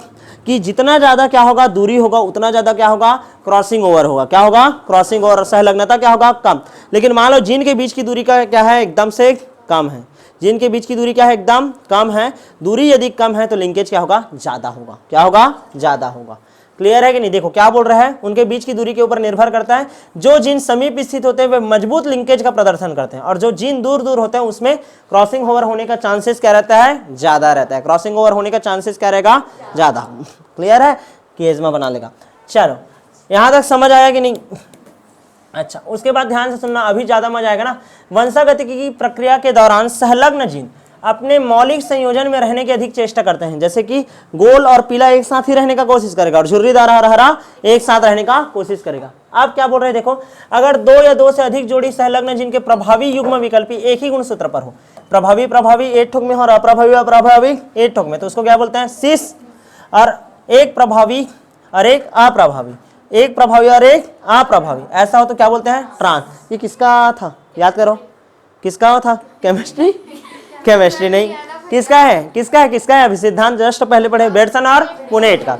कि जितना ज़्यादा क्या होगा दूरी होगा, उतना ज़्यादा क्या होगा, क्रॉसिंग ओवर होगा। क्या होगा, क्रॉसिंग ओवर, सहलग्नता क्या होगा, कम। लेकिन मान लो जिन के बीच की दूरी का क्या है, एकदम से कम है, जिन के बीच की दूरी क्या है, एकदम कम है। दूरी यदि कम है तो लिंकेज क्या होगा, ज़्यादा होगा। क्या होगा, ज़्यादा होगा। क्लियर है कि नहीं। देखो क्या बोल रहा है, उनके बीच की दूरी के ऊपर निर्भर करता है। जो जीन समीप स्थित होते हैं वे मजबूत लिंकेज का प्रदर्शन करते हैं, और जो जीन दूर दूर होते हैं उसमें क्रॉसिंग ओवर होने का चांसेस क्या रहता है, ज्यादा रहता है। क्रॉसिंग ओवर होने का चांसेस क्या रहेगा, ज्यादा। क्लियर है, केजमा बना लेगा। चलो यहां तक समझ आया कि नहीं। अच्छा, उसके बाद ध्यान से सुनना, अभी ज्यादा मजा आएगा ना। वंशागतिकी की प्रक्रिया के दौरान संलग्न जीन अपने मौलिक संयोजन में रहने की अधिक चेष्टा करते हैं। जैसे कि गोल और पीला एक साथ ही रहने का कोशिश करेगा और झुर्रीदार और हरा एक साथ रहने का कोशिश करेगा। अब क्या बोल रहे हैं, देखो, अगर दो या दो से अधिक जोड़ी संलग्न जिनके प्रभावी युग्म विकल्पी एक ही गुणसूत्र पर हो, प्रभावी प्रभावी एक ठोक में और अप्रभावी अप्रभावी एक ठोक में, तो उसको क्या बोलते हैं, सिस। और एक प्रभावी और एक अप्रभावी, एक प्रभावी और एक अप्रभावी, ऐसा हो तो क्या बोलते हैं, ट्रांस। ये किसका था, याद करो, किसका था, केमिस्ट्री, केमिस्ट्री नहीं, किसका है, किसका है, किसका है, अभी सिद्धांत जस्ट पहले पढ़े, बेटसन और पुनेट का।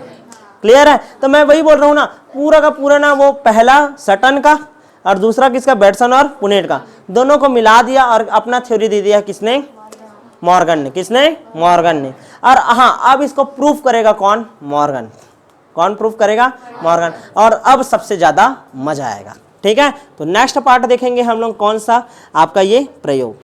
क्लियर है। तो मैं वही बोल रहा हूँ ना, पूरा का पूरा ना, वो पहला सटन का और दूसरा किसका, बेटसन और पुनेट का, दोनों को मिला दिया और अपना थ्योरी दे दिया। किसने, मॉर्गन ने। किसने, मॉर्गन ने। और हाँ, अब इसको प्रूफ करेगा कौन, मॉर्गन। कौन प्रूफ करेगा, मॉर्गन। और अब सबसे ज्यादा मजा आएगा। ठीक है, तो नेक्स्ट पार्ट देखेंगे हम लोग कौन सा, आपका ये प्रयोग।